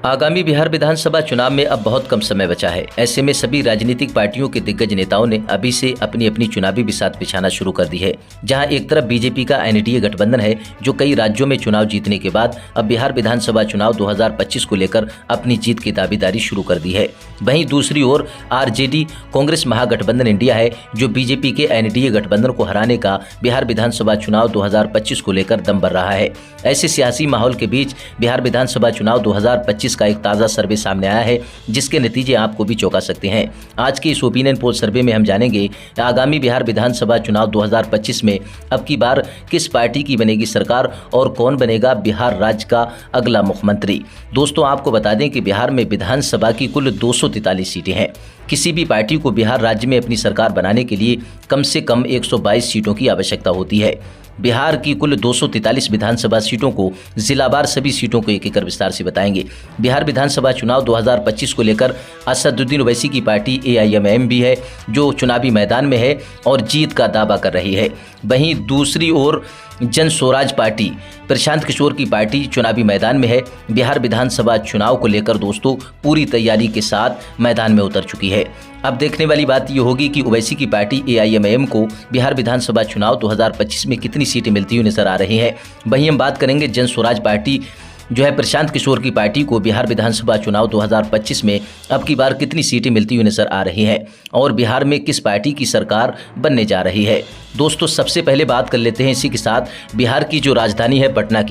आगामी बिहार विधानसभा चुनाव में अब बहुत कम समय बचा है। ऐसे में सभी राजनीतिक पार्टियों के दिग्गज नेताओं ने अभी से अपनी अपनी चुनावी बिसात बिछाना शुरू कर दी है। जहां एक तरफ बीजेपी का एनडीए गठबंधन है, जो कई राज्यों में चुनाव जीतने के बाद अब बिहार विधानसभा चुनाव 2025 को लेकर अपनी जीत की दावेदारी शुरू कर दी है। वहीं दूसरी ओर आरजेडी कांग्रेस महागठबंधन इंडिया है, जो बीजेपी के एनडीए गठबंधन को हराने का बिहार विधानसभा चुनाव 2025 को लेकर दम भर रहा है। ऐसे सियासी माहौल के बीच बिहार विधानसभा चुनाव 2025 का एक ताज़ा सर्वे सामने आया है, जिसके नतीजे आपको भी चौंका सकते हैं। आज के इस ओपिनियन पोल सर्वे में हम जानेंगे आगामी बिहार विधानसभा चुनाव 2025 में अब की बार किस पार्टी की बनेगी सरकार और कौन बनेगा बिहार राज्य का अगला मुख्यमंत्री। दोस्तों, आपको बता दें कि बिहार में विधानसभा की कुल 243 सीटें हैं। किसी भी पार्टी को बिहार राज्य में अपनी सरकार बनाने के लिए कम से कम 122 सीटों की आवश्यकता होती है। बिहार की कुल 243 विधानसभा सीटों को जिलावार सभी सीटों को एक एक कर विस्तार से बताएंगे। बिहार विधानसभा चुनाव 2025 को लेकर असदुद्दीन ओवैसी की पार्टी AIMIM भी है, जो चुनावी मैदान में है और जीत का दावा कर रही है। वहीं दूसरी ओर जन स्वराज पार्टी प्रशांत किशोर की पार्टी चुनावी मैदान में है। बिहार विधानसभा चुनाव को लेकर दोस्तों पूरी तैयारी के साथ मैदान में उतर चुकी है। अब देखने वाली बात यह होगी कि ओवैसी की पार्टी AIMIM को बिहार विधानसभा चुनाव 2025 में कितनी सीटें मिलती हुई नजर आ रही हैं। वहीं हम बात करेंगे जन स्वराज पार्टी जो है प्रशांत किशोर की पार्टी को बिहार विधानसभा चुनाव 2025 में अब की बार कितनी सीटें मिलती हुई नजर आ रही हैं और बिहार में किस पार्टी की सरकार बनने जा रही है। दोस्तों, सबसे पहले बात कर लेते हैं इसी के साथ बिहार की जो राजधानी है पटना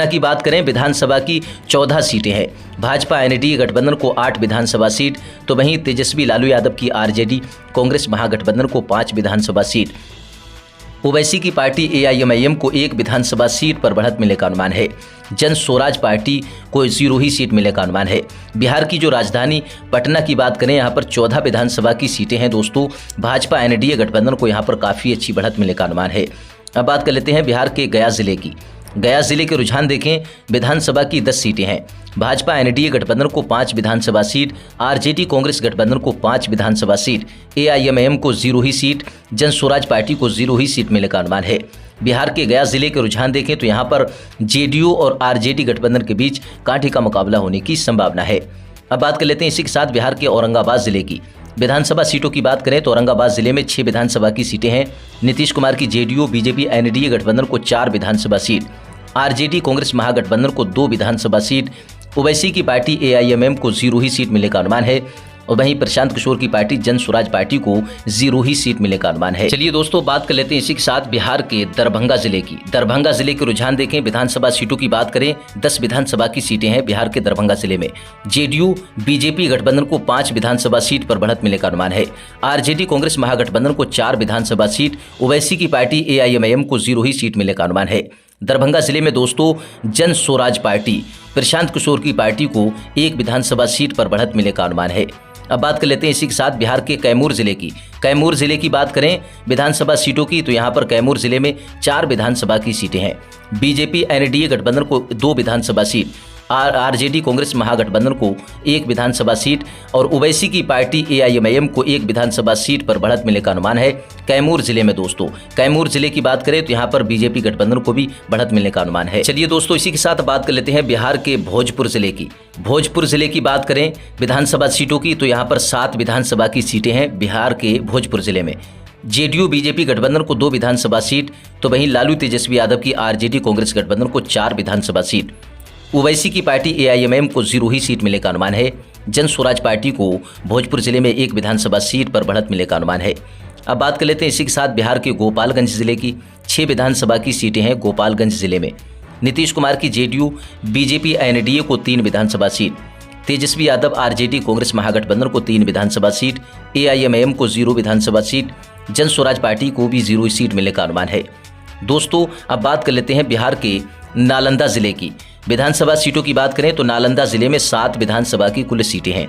की बात करें। विधानसभा की 14 सीटें हैं। भाजपा एनडीए गठबंधन को 8 विधानसभा सीट, तो वहीं तेजस्वी लालू यादव की आरजेडी कांग्रेस महागठबंधन को 5 विधानसभा सीट, ओवैसी की पार्टी AIMIM को 1 विधानसभा सीट पर बढ़त मिलने का अनुमान है। जन स्वराज पार्टी को 0 ही सीट मिलने का अनुमान है। बिहार की जो राजधानी पटना की बात करें, यहाँ पर 14 विधानसभा की सीटें हैं। दोस्तों, भाजपा एनडीए गठबंधन को यहाँ पर काफ़ी अच्छी बढ़त मिलने का अनुमान है। अब बात कर लेते हैं बिहार के गया जिले की। गया जिले के रुझान देखें, विधानसभा की 10 सीटें हैं। भाजपा एनडीए गठबंधन को 5 विधानसभा सीट, आरजेडी कांग्रेस गठबंधन को 5 विधानसभा सीट, AIMIM को 0 ही सीट, जन स्वराज पार्टी को 0 ही सीट मिलने का अनुमान है। बिहार के गया जिले के रुझान देखें तो यहाँ पर जेडीयू और आरजेडी गठबंधन के बीच कांटे का मुकाबला होने की संभावना है। अब बात कर लेते हैं इसी के साथ बिहार के औरंगाबाद जिले की। विधानसभा सीटों की बात करें तो औरंगाबाद जिले में 6 विधानसभा की सीटें हैं। नीतीश कुमार की जेडीयू बीजेपी एनडीए गठबंधन को 4 विधानसभा सीट, आरजेडी कांग्रेस महागठबंधन को 2 विधानसभा सीट, ओवैसी की पार्टी AIMIM को 0 ही सीट मिलने का अनुमान है और वहीं प्रशांत किशोर की पार्टी जन स्वराज पार्टी को 0 ही सीट मिलने का अनुमान है। चलिए दोस्तों, बात कर लेते हैं इसी के साथ बिहार के दरभंगा जिले की। दरभंगा जिले के रुझान देखें, विधानसभा सीटों की बात करें, 10 विधानसभा की सीटें हैं बिहार के दरभंगा जिले में। जेडीयू बीजेपी गठबंधन को 5 विधानसभा सीट पर बढ़त मिलने का अनुमान है। आरजेडी कांग्रेस महागठबंधन को 4 विधानसभा सीट, ओवैसी की पार्टी AIMIM को 0 ही सीट मिलने का अनुमान है। दरभंगा जिले में दोस्तों जन स्वराज पार्टी प्रशांत किशोर की पार्टी को 1 विधानसभा सीट पर बढ़त मिलने का अनुमान है। अब बात कर लेते हैं इसी के साथ बिहार के कैमूर जिले की। कैमूर जिले की बात करें विधानसभा सीटों की, तो यहाँ पर कैमूर जिले में 4 विधानसभा की सीटें हैं। बीजेपी एनडीए गठबंधन को 2 विधानसभा सीट, आरजेडी कांग्रेस महागठबंधन को 1 विधानसभा सीट और ओवैसी की पार्टी AIMIM को 1 विधानसभा सीट पर बढ़त मिलने का अनुमान है कैमूर जिले में। दोस्तों, कैमूर जिले की बात करें तो यहाँ पर बीजेपी गठबंधन को भी बढ़त मिलने का अनुमान है। चलिए दोस्तों, इसी के साथ बात कर लेते हैं बिहार के भोजपुर जिले की। भोजपुर जिले की बात करें विधानसभा सीटों की, तो यहाँ पर 7 विधानसभा की सीटें हैं बिहार के भोजपुर जिले में। जेडीयू बीजेपी गठबंधन को 2 विधानसभा सीट, तो वहीं लालू तेजस्वी यादव की आरजेडी कांग्रेस गठबंधन को 4 विधानसभा सीट, ओवैसी की पार्टी AIMIM को 0 ही सीट मिलने का अनुमान है। जन स्वराज पार्टी को भोजपुर जिले में 1 विधानसभा सीट पर बढ़त मिलने का अनुमान है। अब बात कर लेते हैं इसी के साथ बिहार के गोपालगंज जिले की। 6 विधानसभा की सीटें हैं गोपालगंज जिले में। नीतीश कुमार की जेडीयू बीजेपी एनडीए को 3 विधानसभा सीट, तेजस्वी यादव आरजेडी कांग्रेस महागठबंधन को 3 विधानसभा सीट, AIMIM को 0 विधानसभा सीट, जन स्वराज पार्टी को भी 0 सीट मिलने का अनुमान है। दोस्तों, अब बात कर लेते हैं बिहार के नालंदा जिले की। विधानसभा सीटों की बात करें तो नालंदा जिले में 7 विधानसभा की कुल सीटें हैं।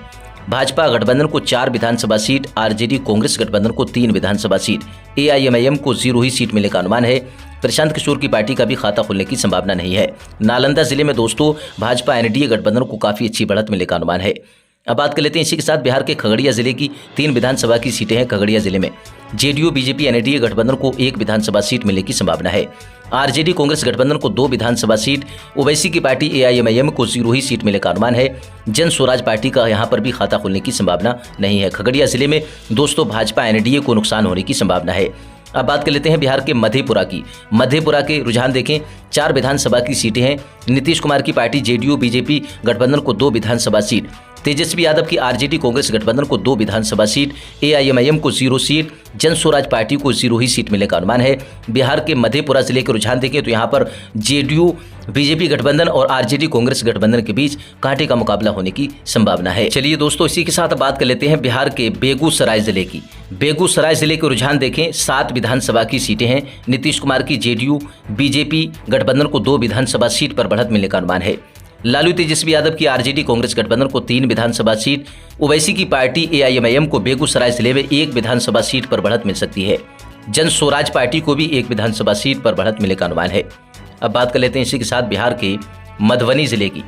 भाजपा गठबंधन को 4 विधानसभा सीट, आरजेडी कांग्रेस गठबंधन को 3 विधानसभा सीट, AIMIM को 0 ही सीट मिलने का अनुमान है। प्रशांत किशोर की पार्टी का भी खाता खुलने की संभावना नहीं है। नालंदा जिले में दोस्तों भाजपा एनडीए गठबंधन को काफी अच्छी बढ़त मिलने का अनुमान है। अब बात कर लेते हैं इसी के साथ बिहार के खगड़िया जिले की 3 विधानसभा की सीटें हैं खगड़िया जिले में। जेडीयू बीजेपी एनडीए गठबंधन को 1 विधानसभा सीट मिलने की संभावना है। आरजेडी कांग्रेस गठबंधन को 2 विधानसभा सीट, ओवैसी की पार्टी एआईएमआईएम को 0 ही सीट मिलने का अनुमान है। जन स्वराज पार्टी का यहां पर भी खाता खुलने की संभावना नहीं है। खगड़िया जिले में दोस्तों भाजपा एनडीए को नुकसान होने की संभावना है। अब बात कर लेते हैं बिहार के मधेपुरा की। मधेपुरा के रुझान देखें, 4 विधानसभा की सीटें हैं। नीतीश कुमार की पार्टी जेडीयू बीजेपी गठबंधन को 2 विधानसभा सीट, तेजस्वी यादव की आरजेडी कांग्रेस गठबंधन को 2 विधानसभा सीट, एआईएमआईएम को 0 सीट, जन स्वराज पार्टी को 0 ही सीट मिलने का अनुमान है। बिहार के मधेपुरा जिले के रुझान देखें तो यहाँ पर जेडीयू बीजेपी गठबंधन और आरजेडी कांग्रेस गठबंधन के बीच कांटे का मुकाबला होने की संभावना है। चलिए दोस्तों, इसी के साथ बात कर लेते हैं बिहार के बेगूसराय जिले की। बेगूसराय जिले के रुझान देखें, 7 विधानसभा की सीटें हैं। नीतीश कुमार की जेडीयू बीजेपी गठबंधन को 2 विधानसभा सीट पर बढ़त मिलने का अनुमान है। लालू तेजस्वी यादव की आरजेडी कांग्रेस गठबंधन को 3 विधानसभा सीट, ओवैसी की पार्टी एआईएमआईएम को बेगूसराय जिले में 1 विधानसभा सीट पर बढ़त मिल सकती है। जन स्वराज पार्टी को भी 1 विधानसभा सीट पर बढ़त मिलने का अनुमान है। अब बात कर लेते हैं इसी के साथ बिहार के मधुबनी जिले की।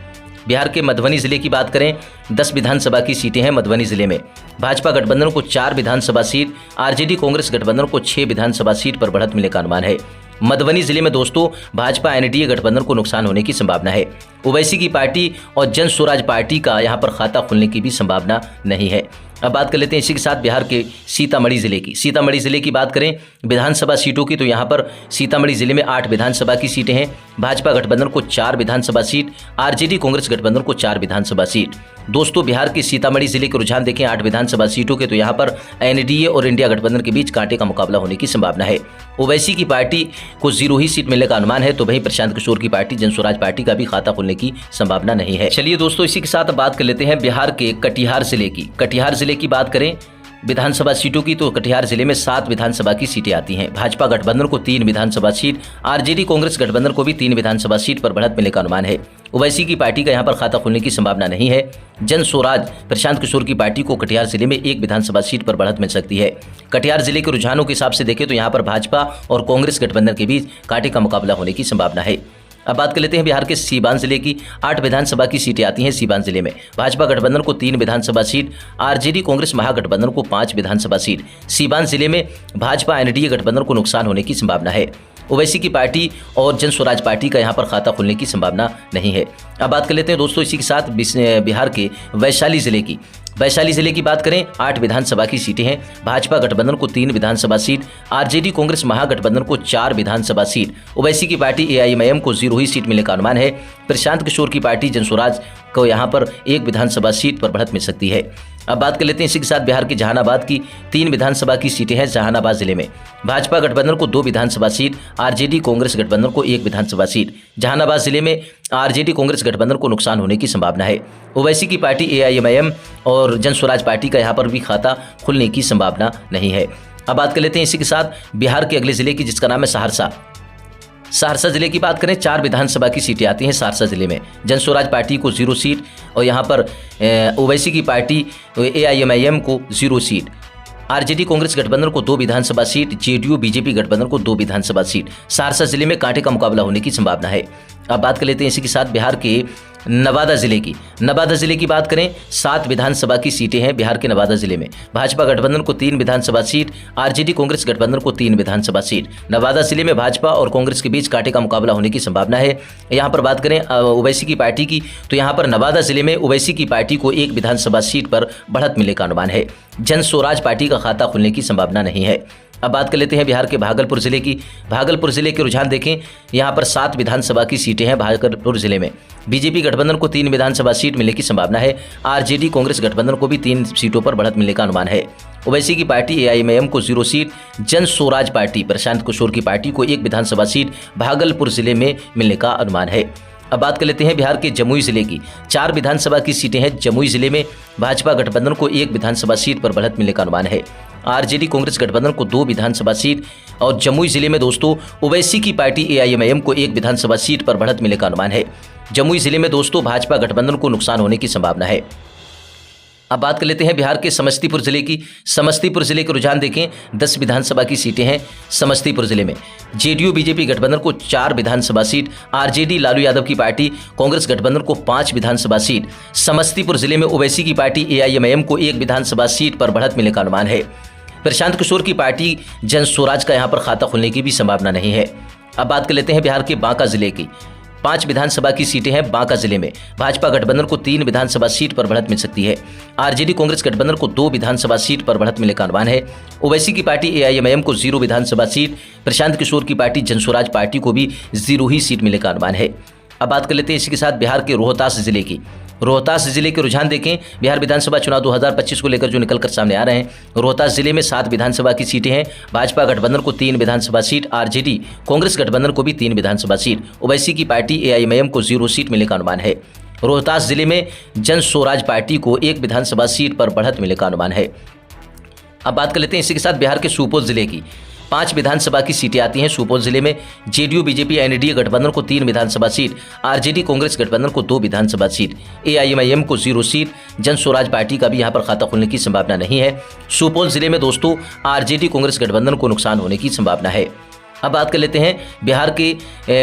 बिहार के मधुबनी जिले की बात करें, 10 विधानसभा की सीटें हैं मधुबनी जिले में। भाजपा गठबंधन को 4 विधानसभा सीट, आरजेडी कांग्रेस गठबंधन को 6 विधानसभा सीट पर बढ़त मिलने का अनुमान है। मधुबनी जिले में दोस्तों भाजपा एनडीए गठबंधन को नुकसान होने की संभावना है। ओवैसी की पार्टी और जन स्वराज पार्टी का यहां पर खाता खुलने की भी संभावना नहीं है। अब बात कर लेते हैं इसी के साथ बिहार के सीतामढ़ी जिले की। सीतामढ़ी जिले की बात करें विधानसभा सीटों की तो यहाँ पर सीतामढ़ी जिले में 8 विधानसभा की सीटें हैं। भाजपा गठबंधन को 4 विधानसभा सीट, आरजेडी कांग्रेस गठबंधन को 4 विधानसभा सीट। दोस्तों बिहार के सीतामढ़ी जिले के रुझान देखें, 8 विधानसभा सीटों के तो यहाँ पर एनडीए और इंडिया गठबंधन के बीच कांटे का मुकाबला होने की संभावना है। ओवैसी की पार्टी को 0 ही सीट मिलने का अनुमान है, तो वहीं प्रशांत किशोर की पार्टी जन स्वराज पार्टी का भी खाता खुलने की संभावना नहीं है। चलिए दोस्तों, इसी के साथ बात कर लेते हैं बिहार के कटिहार जिले की। कटिहार जिले की बात करें विधानसभा सीटों की तो कटिहार जिले में 7 विधानसभा की सीटें आती हैं। भाजपा गठबंधन को 3 विधानसभा सीट, आरजेडी कांग्रेस गठबंधन को भी 3 विधानसभा सीट पर बढ़त मिलने का अनुमान है। ओवैसी की पार्टी का यहां पर खाता खुलने की संभावना नहीं है। जन स्वराज प्रशांत किशोर की पार्टी को कटिहार जिले में 1 विधानसभा सीट पर बढ़त मिल सकती है। कटिहार जिले के रुझानों के हिसाब से देखें तो यहाँ पर भाजपा और कांग्रेस गठबंधन के बीच कांटे का मुकाबला होने की संभावना है। अब बात कर लेते हैं बिहार के सीवान जिले की। 8 विधानसभा की सीटें आती हैं सीवान जिले में। भाजपा गठबंधन को 3 विधानसभा सीट, आरजेडी कांग्रेस महागठबंधन को 5 विधानसभा सीट। सीवान जिले में भाजपा एनडीए गठबंधन को नुकसान होने की संभावना है। ओवैसी की पार्टी और जन स्वराज पार्टी का यहां पर खाता खुलने की संभावना नहीं है। अब बात कर लेते हैं दोस्तों इसी के साथ बिहार के वैशाली जिले की। वैशाली जिले की बात करें, 8 विधानसभा की सीटें हैं। भाजपा गठबंधन को 3 विधानसभा सीट, आरजेडी कांग्रेस महागठबंधन को 4 विधानसभा सीट, ओवैसी की पार्टी एआईएमआईएम को 0 ही सीट मिलने का अनुमान है। प्रशांत किशोर की पार्टी जन स्वराज को यहां पर 1 विधानसभा सीट पर बढ़त मिल सकती है। अब बात कर लेते हैं इसी के साथ बिहार के जहानाबाद की। 3 विधानसभा की सीटें हैं जहानाबाद जिले में। भाजपा गठबंधन को 2 विधानसभा सीट, आरजेडी कांग्रेस गठबंधन को 1 विधानसभा सीट। जहानाबाद जिले में आरजेडी कांग्रेस गठबंधन को नुकसान होने की संभावना है। ओवैसी की पार्टी एआईएमआईएम और जन स्वराज पार्टी का यहाँ पर भी खाता खुलने की संभावना नहीं है। अब बात कर लेते हैं इसी के साथ बिहार के अगले जिले की, जिसका नाम है सहरसा। सहरसा जिले की बात करें, 4 विधानसभा की सीटें आती हैं सहरसा जिले में। जन स्वराज पार्टी को 0 सीट और यहाँ पर ओवैसी की पार्टी एआईएमआईएम को 0 सीट। आरजेडी कांग्रेस गठबंधन को 2 विधानसभा सीट, जेडीयू बीजेपी गठबंधन को 2 विधानसभा सीट। सहरसा जिले में कांटे का मुकाबला होने की संभावना है। अब बात कर लेते हैं इसी के साथ बिहार के नवादा जिले की। नवादा जिले की बात करें, 7 विधानसभा की सीटें हैं बिहार के नवादा जिले में। भाजपा गठबंधन को 3 विधानसभा सीट, आरजेडी कांग्रेस गठबंधन को 3 विधानसभा सीट। नवादा जिले में भाजपा और कांग्रेस के बीच कांटे का मुकाबला होने की संभावना है। यहाँ पर बात करें ओवैसी की पार्टी की तो यहाँ पर नवादा जिले में ओवैसी की पार्टी को 1 विधानसभा सीट पर बढ़त मिलने का अनुमान है। जन स्वराज पार्टी का खाता खुलने की संभावना नहीं है। अब बात कर लेते हैं बिहार के भागलपुर जिले की। भागलपुर जिले के रुझान देखें, यहाँ पर 7 विधानसभा की सीटें हैं भागलपुर जिले में। बीजेपी गठबंधन को 3 विधानसभा सीट मिलने की संभावना है। आरजेडी कांग्रेस गठबंधन को भी 3 सीटों पर बढ़त मिलने का अनुमान है। ओवैसी की पार्टी एआईएमआईएम को 0 सीट, जन स्वराज पार्टी प्रशांत किशोर की पार्टी को 1 विधानसभा सीट भागलपुर जिले में मिलने का अनुमान है। अब बात कर लेते हैं बिहार के जमुई जिले की। 4 विधानसभा की सीटें हैं जमुई जिले में। भाजपा गठबंधन को 1 विधानसभा सीट पर बढ़त मिलने का अनुमान है। आरजेडी कांग्रेस गठबंधन को 2 विधानसभा सीट और जमुई जिले में दोस्तों ओवैसी की पार्टी एआईएमआईएम को 1 विधानसभा सीट पर बढ़त मिलने का अनुमान है। जमुई जिले में दोस्तों भाजपा गठबंधन को नुकसान होने की संभावना है। अब बात कर लेते हैं बिहार के समस्तीपुर जिले की। समस्तीपुर जिले के रुझान देखें, 10 विधानसभा की सीटें हैं समस्तीपुर जिले में। जेडीयू बीजेपी गठबंधन को 4 विधानसभा सीट, आरजेडी लालू यादव की पार्टी कांग्रेस गठबंधन को 5 विधानसभा सीट। समस्तीपुर जिले में ओवैसी की पार्टी एआईएमआईएम को 1 विधानसभा सीट पर बढ़त मिलने का अनुमान है। प्रशांत किशोर की पार्टी जन स्वराज का यहां पर खाता खुलने की भी संभावना नहीं है। अब बात कर लेते हैं बिहार के बांका जिले की। 5 विधानसभा की सीटें हैं बांका जिले में। भाजपा गठबंधन को 3 विधानसभा सीट पर बढ़त मिल सकती है। आरजेडी कांग्रेस गठबंधन को 2 विधानसभा सीट पर बढ़त मिलने का अनुमान है। ओवैसी की पार्टी एआईएमआईएम को 0 विधानसभा सीट, प्रशांत किशोर की पार्टी जनस्वराज पार्टी को भी 0 ही सीट मिलने का अनुमान है। अब बात कर लेते हैं इसी के साथ बिहार के रोहतास जिले की। रोहतास जिले के रुझान देखें, बिहार विधानसभा चुनाव 2025 को लेकर जो निकलकर सामने आ रहे हैं। रोहतास जिले में 7 विधानसभा की सीटें हैं। भाजपा गठबंधन को 3 विधानसभा सीट, आरजेडी कांग्रेस गठबंधन को भी 3 विधानसभा सीट, ओवैसी की पार्टी एआईएमआईएम को 0 सीट मिलने का अनुमान है। रोहतास जिले में जन स्वराज पार्टी को 1 विधानसभा सीट पर बढ़त मिलने का अनुमान है। अब बात कर लेते हैं इसी के साथ बिहार के सुपौल जिले की। 5 विधानसभा की सीटें आती हैं सुपौल जिले में। जेडीयू बीजेपी एनडीए गठबंधन को 3 विधानसभा सीट, आरजेडी कांग्रेस गठबंधन को 2 विधानसभा सीट, एआईएमआईएम को 0 सीट, जन स्वराज पार्टी का भी यहां पर खाता खुलने की संभावना नहीं है। सुपौल जिले में दोस्तों आरजेडी कांग्रेस गठबंधन को नुकसान होने की संभावना है। अब बात कर लेते हैं बिहार के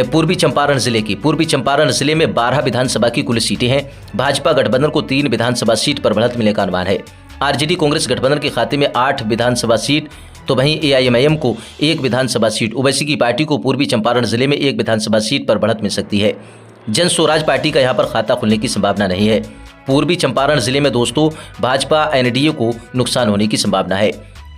पूर्वी चंपारण जिले की। पूर्वी चंपारण जिले में 12 विधानसभा की कुल सीटें हैं। भाजपा गठबंधन को 3 विधानसभा सीट पर बढ़त मिलने का अनुमान है। आरजेडी कांग्रेस गठबंधन के खाते में 8 विधानसभा सीट, तो वहीं एआईएमआईएम को 1 विधानसभा सीट, ओवैसी की पार्टी को पूर्वी चंपारण जिले में 1 विधानसभा सीट पर बढ़त मिल सकती है। जन स्वराज पार्टी का यहां पर खाता खुलने की संभावना नहीं है। पूर्वी चंपारण जिले में दोस्तों भाजपा एनडीए को नुकसान होने की संभावना है।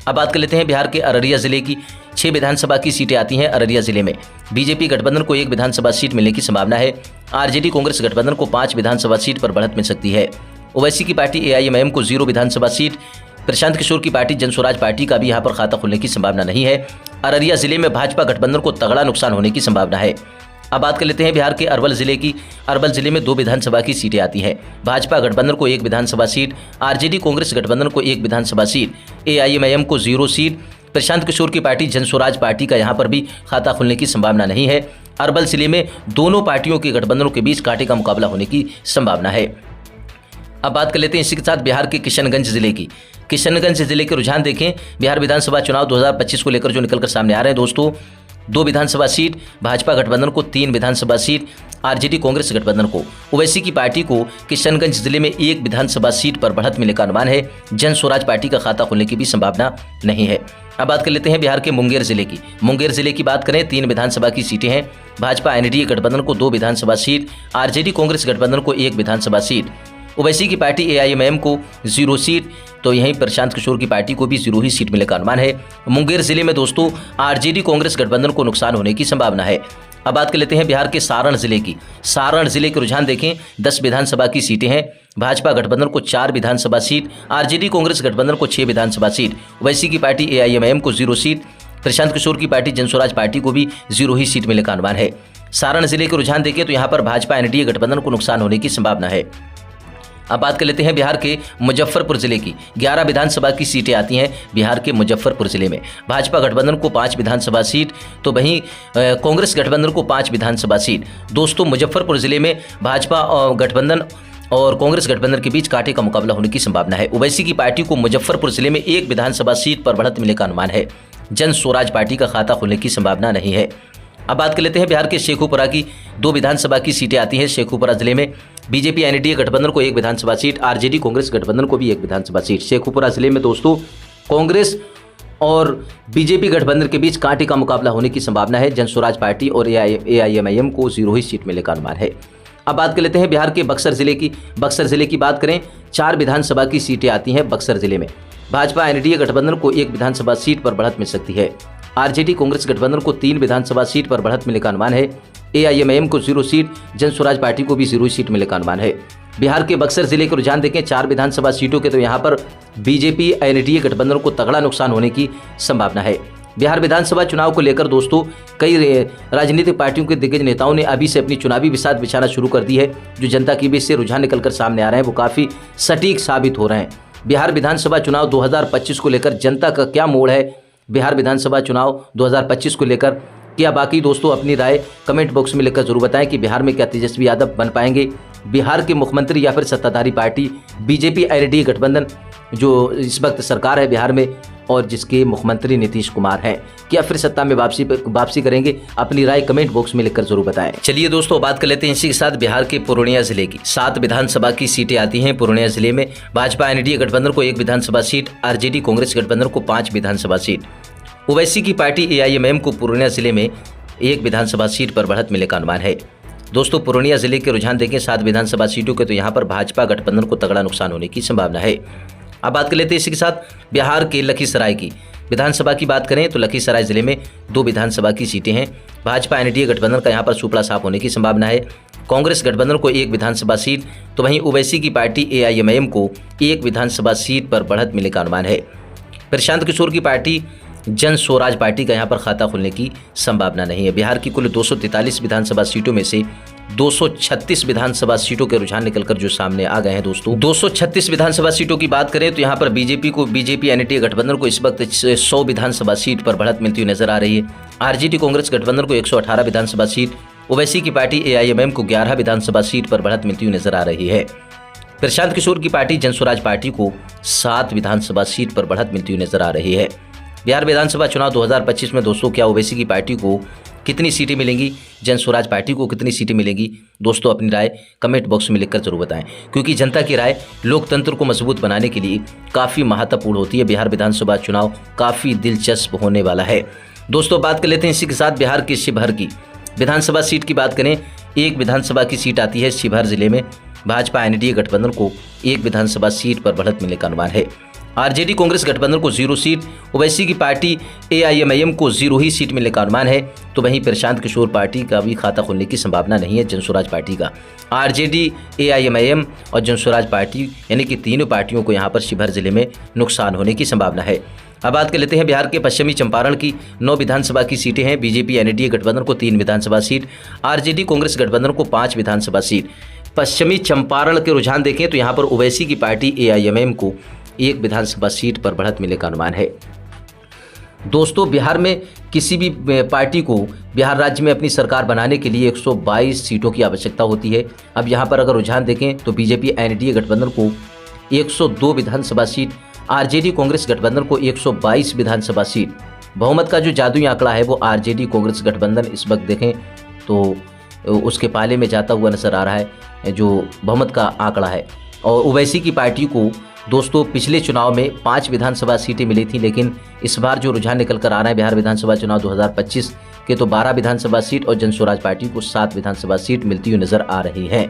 अब बात कर लेते हैं बिहार के अररिया जिले की। 6 विधानसभा की सीटें आती हैं अररिया जिले में। बीजेपी गठबंधन को 1 विधानसभा सीट मिलने की संभावना है। आरजेडी कांग्रेस गठबंधन को 5 विधानसभा सीट पर बढ़त मिल सकती है। ओवैसी की पार्टी एआईएमआईएम को 0 विधानसभा सीट, प्रशांत किशोर की पार्टी जनस्वराज पार्टी का भी यहां पर खाता खुलने की संभावना नहीं है। अररिया जिले में भाजपा गठबंधन को तगड़ा नुकसान होने की संभावना है। अब बात कर लेते हैं बिहार के अरवल जिले की। अरवल जिले में 2 विधानसभा की सीटें आती हैं। भाजपा गठबंधन को 1 विधानसभा सीट, आरजेडी कांग्रेस गठबंधन को 1 विधानसभा सीट, एआईएमआईएम को 0 सीट, प्रशांत किशोर की पार्टी जनस्वराज पार्टी का यहां पर भी खाता खुलने की संभावना नहीं है। अरवल जिले में दोनों पार्टियों के गठबंधनों के बीच कांटे का मुकाबला होने की संभावना है। अब बात कर लेते हैं इसी के साथ बिहार के किशनगंज जिले की। किशनगंज जिले के रुझान देखें, बिहार विधानसभा चुनाव 2025 को लेकर जो निकलकर सामने आ रहे हैं दोस्तों। 2 विधानसभा सीट, भाजपा गठबंधन को 3 विधानसभा सीट, आरजेडी कांग्रेस गठबंधन को, ओवैसी की पार्टी को किशनगंज जिले में 1 विधानसभा सीट पर बढ़त मिलने का अनुमान है। जन स्वराज पार्टी का खाता खुलने की भी संभावना नहीं है। अब बात कर लेते हैं बिहार के मुंगेर जिले की। मुंगेर जिले की बात करें, 3 विधानसभा की सीटें हैं। भाजपा एनडीए गठबंधन को 2 विधानसभा सीट, आरजेडी कांग्रेस गठबंधन को 1 विधानसभा सीट, ओवैसी की पार्टी एआईएमआईएम को 0 सीट, तो यहीं प्रशांत किशोर की पार्टी को भी 0 ही सीट मिलने का अनुमान है। मुंगेर जिले में दोस्तों आरजेडी कांग्रेस गठबंधन को नुकसान होने की संभावना है। अब बात कर लेते हैं बिहार के सारण जिले की। सारण जिले के रुझान देखें, 10 विधानसभा की सीटें हैं। भाजपा गठबंधन को 4 विधानसभा सीट, आरजेडी कांग्रेस गठबंधन को 6 विधानसभा सीट, ओवैसी की पार्टी एआईएमआईएम को 0 सीट, प्रशांत किशोर की पार्टी जनस्वराज पार्टी को भी 0 ही सीट मिलने का अनुमान है। सारण जिले के रुझान देखें तो यहाँ पर भाजपा एनडीए गठबंधन को नुकसान होने की संभावना है। अब बात कर लेते हैं बिहार के मुजफ्फरपुर जिले की। 11 विधानसभा की सीटें आती हैं बिहार के मुजफ्फरपुर जिले में। भाजपा गठबंधन को 5 विधानसभा सीट, तो वहीं कांग्रेस गठबंधन को 5 विधानसभा सीट। दोस्तों मुजफ्फरपुर जिले में भाजपा गठबंधन और कांग्रेस गठबंधन के बीच कांटे का मुकाबला होने की संभावना है। ओवैसी की पार्टी को मुजफ्फरपुर जिले में 1 विधानसभा सीट पर बढ़त मिलने का अनुमान है। जन स्वराज पार्टी का खाता खुलने की संभावना नहीं है। अब बात कर लेते हैं बिहार के शेखुपुरा की। 2 विधानसभा की सीटें आती हैं शेखुपुरा जिले में। बीजेपी एनडीए गठबंधन को 1 विधानसभा सीट, आरजेडी कांग्रेस गठबंधन को भी 1 विधानसभा सीट। शेखुपुरा जिले में दोस्तों कांग्रेस और बीजेपी गठबंधन के बीच कांटे का मुकाबला होने की संभावना है। जन स्वराज पार्टी और एआईएमआईएम को 0 ही सीट मिलने का अनुमान है। अब बात कर लेते हैं बिहार के बक्सर जिले की। बक्सर जिले की बात करें, 4 विधानसभा की सीटें आती हैं बक्सर जिले में। भाजपा एनडीए गठबंधन को 1 विधानसभा सीट पर बढ़त मिल सकती है। आरजेडी कांग्रेस गठबंधन को 3 विधानसभा सीट पर बढ़त मिलने का अनुमान है। एआईएमआईएम को 0 सीट, जन स्वराज पार्टी को भी 0 सीट मिलने का अनुमान है। बिहार के बक्सर जिले के रुझान देखें, 4 विधानसभा सीटों के, तो यहाँ पर बीजेपी एनडीए गठबंधन को तगड़ा नुकसान होने की संभावना है। बिहार विधानसभा चुनाव को लेकर दोस्तों कई राजनीतिक पार्टियों के दिग्गज नेताओं ने अभी से अपनी चुनावी बिसात बिछाना शुरू कर दी है। जो जनता के बीच से रुझान निकलकर सामने आ रहे हैं वो काफ़ी सटीक साबित हो रहे हैं। बिहार विधानसभा चुनाव 2025 को लेकर जनता का क्या मोड़ है, बिहार विधानसभा चुनाव 2025 को लेकर क्या बाकी दोस्तों अपनी राय कमेंट बॉक्स में लिखकर जरूर बताएं कि बिहार में क्या तेजस्वी यादव बन पाएंगे बिहार के मुख्यमंत्री या फिर सत्ताधारी पार्टी बीजेपी एनडीए गठबंधन जो इस वक्त सरकार है बिहार में और जिसके मुख्यमंत्री नीतीश कुमार हैं। क्या फिर सत्ता में वापसी करेंगे? अपनी राय कमेंट बॉक्स में लिखकर जरूर बताएं। चलिए दोस्तों, बात कर लेते हैं इसी के साथ बिहार के पूर्णिया जिले की। 7 विधानसभा की सीटें आती हैं पूर्णिया जिले में। भाजपा एनडीए गठबंधन को 1 विधानसभा सीट, आरजेडी कांग्रेस गठबंधन को 5 विधानसभा सीट, ओवैसी की पार्टी एआईएमआईएम को पूर्णिया जिले में 1 विधानसभा सीट पर बढ़त मिलने का अनुमान है। दोस्तों, पूर्णिया जिले के रुझान देखें 7 विधानसभा सीटों के, तो यहाँ पर भाजपा गठबंधन को तगड़ा नुकसान होने की संभावना है। अब बात कर लेते हैं इसी के साथ बिहार के लखीसराय की विधानसभा की बात करें तो लखीसराय जिले में 2 विधानसभा की सीटें हैं। भाजपा एनडीए गठबंधन का यहाँ पर सुपड़ा साफ होने की संभावना है। कांग्रेस गठबंधन को 1 विधानसभा सीट, तो वहीं ओवैसी की पार्टी एआईएमआईएम को 1 विधानसभा सीट पर बढ़त मिलने का अनुमान है। प्रशांत किशोर की पार्टी जन स्वराज पार्टी का यहाँ पर खाता खुलने की संभावना नहीं है। बिहार की कुल 243 विधानसभा सीटों में से 236 विधानसभा सीटों के रुझान निकलकर जो सामने आ गए हैं। दोस्तों, 236 विधानसभा सीटों की बात करें तो यहाँ पर बीजेपी एनडीए गठबंधन को इस वक्त 100 विधानसभा सीट पर बढ़त मिलती हुई नजर आ रही है। आरजेडी कांग्रेस गठबंधन को 118 विधानसभा सीट, ओवैसी की पार्टी एआईएमआईएम को 11 विधानसभा सीट पर बढ़त मिलती हुई नजर आ रही है। प्रशांत किशोर की पार्टी जन स्वराज पार्टी को 7 विधानसभा सीट पर बढ़त मिलती हुई नजर आ रही है। बिहार विधानसभा चुनाव 2025 में दोस्तों क्या ओवैसी की पार्टी को कितनी सीटें मिलेंगी, जन स्वराज पार्टी को कितनी सीटें मिलेंगी? दोस्तों, अपनी राय कमेंट बॉक्स में लिखकर जरूर बताएं, क्योंकि जनता की राय लोकतंत्र को मजबूत बनाने के लिए काफ़ी महत्वपूर्ण होती है। बिहार विधानसभा चुनाव काफ़ी दिलचस्प होने वाला है। दोस्तों, बात कर लेते हैं इसी के साथ बिहार के शिवहर की विधानसभा सीट की बात करें। 1 विधानसभा की सीट आती है शिवहर जिले में। भाजपा एनडीए गठबंधन को 1 विधानसभा सीट पर बढ़त मिलने का अनुमान है। आरजेडी कांग्रेस गठबंधन को 0 सीट, ओवैसी की पार्टी एआईएमआईएम को 0 ही सीट मिलने का अनुमान है। तो वहीं प्रशांत किशोर पार्टी का भी खाता खुलने की संभावना नहीं है। जन स्वराज पार्टी का, आरजेडी, एआईएमआईएम और जन स्वराज पार्टी यानी कि तीनों पार्टियों को यहाँ पर शिवहर जिले में नुकसान होने की संभावना है। अब बात कर लेते हैं बिहार के पश्चिमी चंपारण की 9 विधानसभा की सीटें हैं। बीजेपी एनडीए गठबंधन को 3 विधानसभा सीट, आरजेडी कांग्रेस गठबंधन को 5 विधानसभा सीट। पश्चिमी चंपारण के रुझान देखें तो यहाँ पर ओवैसी की पार्टी एआईएमआईएम को 1 विधानसभा सीट पर बढ़त मिलने का अनुमान है। दोस्तों, बिहार में किसी भी पार्टी को बिहार राज्य में अपनी सरकार बनाने के लिए 122 सीटों की आवश्यकता होती है। अब यहाँ पर अगर रुझान देखें तो बीजेपी एनडीए गठबंधन को 102 विधानसभा सीट, आरजेडी कांग्रेस गठबंधन को 122 विधानसभा सीट। बहुमत का जो जादुई आंकड़ा है वो आरजेडी कांग्रेस गठबंधन इस वक्त देखें तो उसके पाले में जाता हुआ नजर आ रहा है जो बहुमत का आंकड़ा है। और ओवैसी की पार्टी को दोस्तों पिछले चुनाव में 5 विधानसभा सीटें मिली थी, लेकिन इस बार जो रुझान निकल कर आ रहा है बिहार विधानसभा चुनाव 2025 के, तो 12 विधानसभा सीट और जन स्वराज पार्टी को 7 विधानसभा सीट मिलती हुई नजर आ रही है।